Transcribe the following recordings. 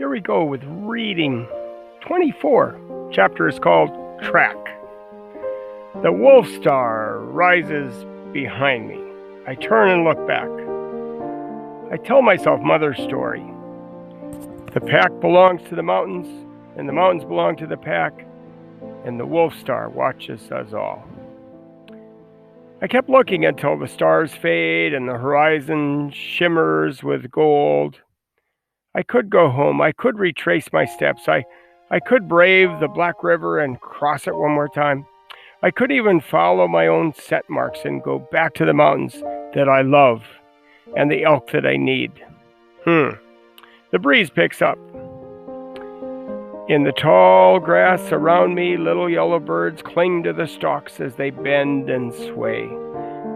Here we go with reading 24. Chapter is called Track. The wolf star rises behind me. I turn and look back. I tell myself Mother's story. The pack belongs to the mountains, and the mountains belong to the pack, and the wolf star watches us all. I kept looking until the stars fade and the horizon shimmers with gold. I could go home. I could retrace my steps. I could brave the Black River and cross it one more time. I could even follow my own scent marks and go back to the mountains that I love and the elk that I need. The breeze picks up. In the tall grass around me, little yellow birds cling to the stalks as they bend and sway.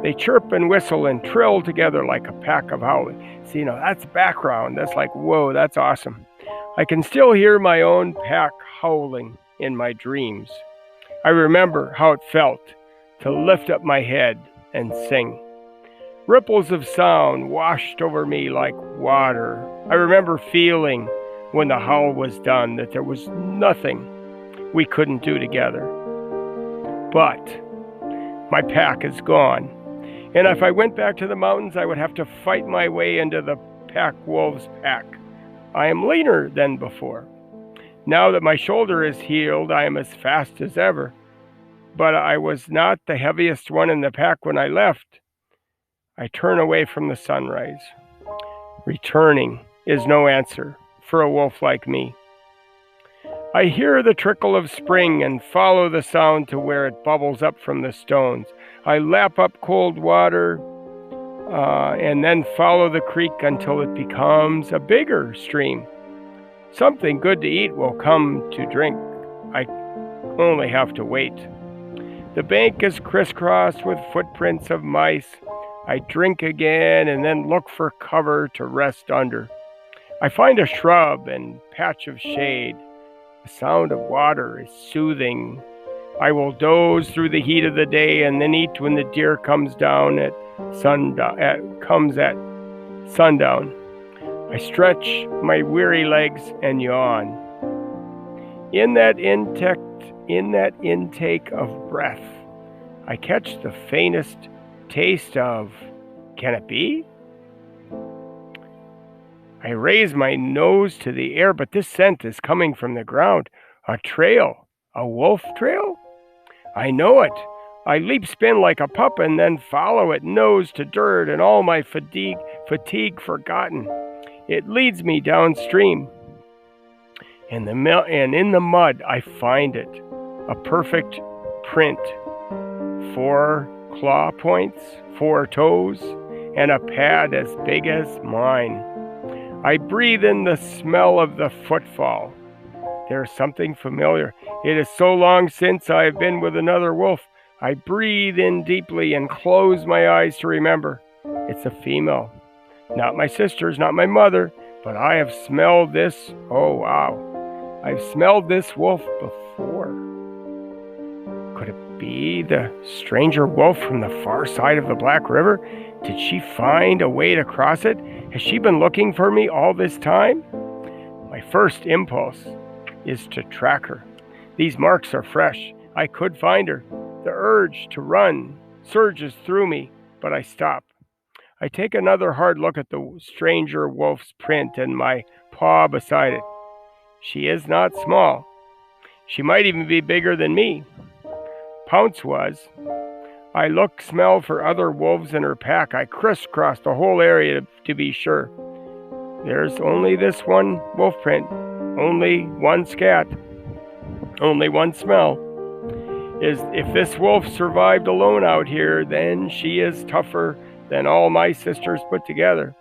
They chirp and whistle and trill together like a pack of howling. See, that's background. That's like, whoa, that's awesome. I can still hear my own pack howling in my dreams. I remember how it felt to lift up my head and sing. Ripples of sound washed over me like water. I remember feeling when the howl was done that there was nothing we couldn't do together. But my pack is gone. And if I went back to the mountains, I would have to fight my way into the pack wolf's pack. I am leaner than before. Now that my shoulder is healed, I am as fast as ever. But I was not the heaviest one in the pack when I left. I turn away from the sunrise. Returning is no answer for a wolf like me. I hear the trickle of spring and follow the sound to where it bubbles up from the stones. I lap up cold water and then follow the creek until it becomes a bigger stream. Something good to eat will come to drink. I only have to wait. The bank is crisscrossed with footprints of mice. I drink again and then look for cover to rest under. I find a shrub and patch of shade. The sound of water is soothing. I will doze through the heat of the day and then eat when the deer comes at sundown. I stretch my weary legs and yawn. In that intake of breath, I catch the faintest taste of, can it be? I raise my nose to the air, but this scent is coming from the ground. A trail. A wolf trail? I know it. I leap spin like a pup and then follow it nose to dirt and all my fatigue forgotten. It leads me downstream. And in the mud I find it. A perfect print. 4 claw points, 4 toes, and a pad as big as mine. I breathe in the smell of the footfall. There's something familiar. It is so long since I have been with another wolf. I breathe in deeply and close my eyes to remember. It's a female. Not my sister's, not my mother, but I have smelled this. Oh, wow. I've smelled this wolf before. Could it be the stranger wolf from the far side of the Black River? Did she find a way to cross it? Has she been looking for me all this time? My first impulse is to track her. These marks are fresh. I could find her. The urge to run surges through me, but I stop. I take another hard look at the stranger wolf's print and my paw beside it. She is not small. She might even be bigger than me. Pounce was. I smell for other wolves in her pack. I crisscross the whole area to be sure. There's only this one wolf print, only one scat, only one smell. If this wolf survived alone out here, then she is tougher than all my sisters put together.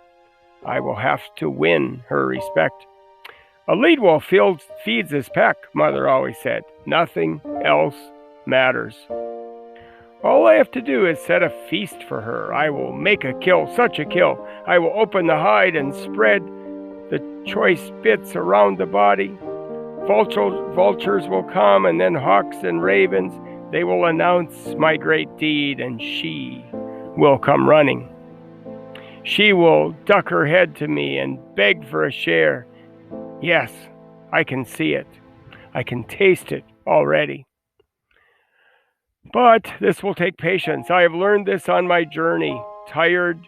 I will have to win her respect. A lead wolf feeds his pack, Mother always said. Nothing else matters. All I have to do is set a feast for her. I will make a kill, such a kill. I will open the hide and spread the choice bits around the body. Vultures will come, and then hawks and ravens. They will announce my great deed, and she will come running. She will duck her head to me and beg for a share. Yes, I can see it. I can taste it already. But this will take patience. I have learned this on my journey. Tired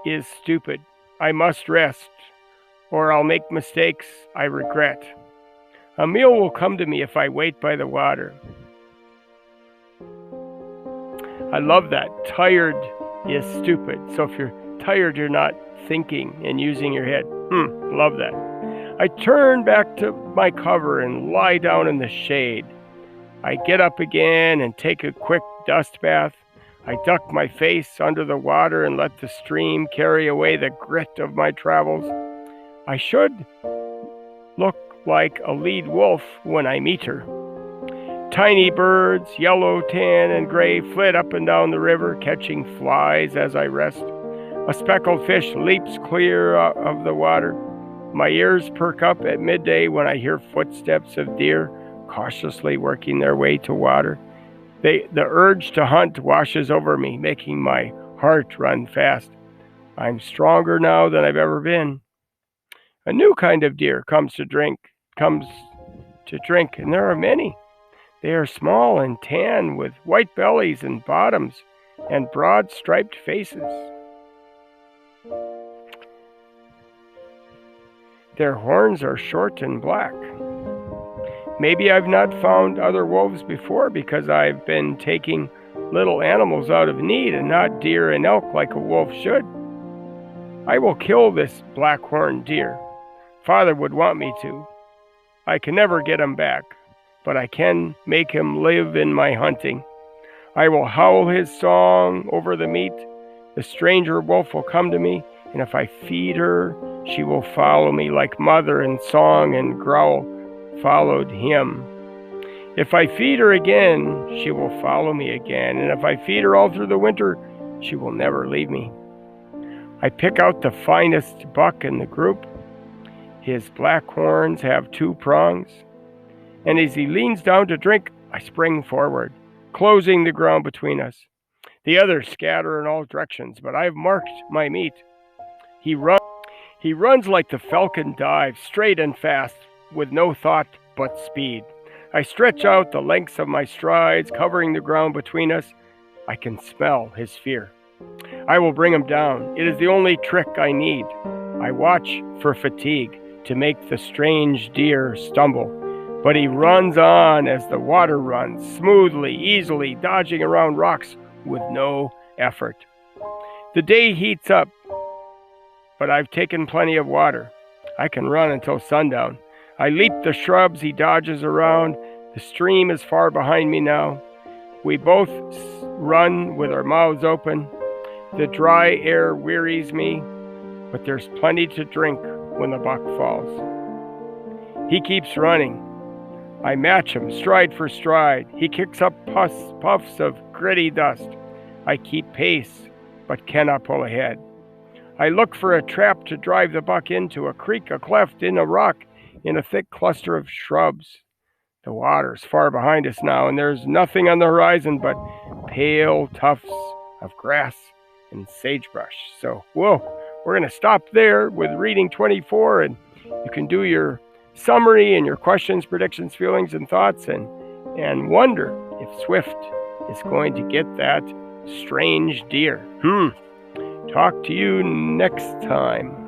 is stupid. I must rest, or I'll make mistakes I regret. A meal will come to me if I wait by the water. I love that. Tired is stupid. So if you're tired, you're not thinking and using your head. Love that. I turn back to my cover and lie down in the shade. I get up again and take a quick dust bath. I duck my face under the water and let the stream carry away the grit of my travels. I should look like a lead wolf when I meet her. Tiny birds, yellow, tan, and gray, flit up and down the river, catching flies as I rest. A speckled fish leaps clear of the water. My ears perk up at midday when I hear footsteps of deer cautiously working their way to water. The urge to hunt washes over me, making my heart run fast. I'm stronger now than I've ever been. A new kind of deer comes to drink, and there are many. They are small and tan, with white bellies and bottoms, and broad striped faces. Their horns are short and black. Maybe I've not found other wolves before because I've been taking little animals out of need and not deer and elk like a wolf should. I will kill this black-horned deer. Father would want me to. I can never get him back, but I can make him live in my hunting. I will howl his song over the meat. The stranger wolf will come to me, and if I feed her, she will follow me like mother in song and growl followed him. If I feed her again, she will follow me again, and if I feed her all through the winter, she will never leave me. I pick out the finest buck in the group. His black horns have 2 prongs, and as he leans down to drink, I spring forward, closing the ground between us. The others scatter in all directions, but I've marked my meat. He runs like the falcon dives, straight and fast, with no thought but speed. I stretch out the lengths of my strides, covering the ground between us. I can smell his fear. I will bring him down. It is the only trick I need. I watch for fatigue to make the strange deer stumble, but he runs on as the water runs, smoothly, easily, dodging around rocks with no effort. The day heats up, but I've taken plenty of water. I can run until sundown. I leap the shrubs he dodges around. The stream is far behind me now. We both run with our mouths open. The dry air wearies me, but there's plenty to drink when the buck falls. He keeps running. I match him stride for stride. He kicks up puffs of gritty dust. I keep pace, but cannot pull ahead. I look for a trap to drive the buck into, a creek, a cleft, in a rock, in a thick cluster of shrubs. The water's far behind us now, and there's nothing on the horizon but pale tufts of grass and sagebrush. So, we're going to stop there with reading 24, and you can do your summary and your questions, predictions, feelings, and thoughts, and wonder if Swift is going to get that strange deer. Talk to you next time.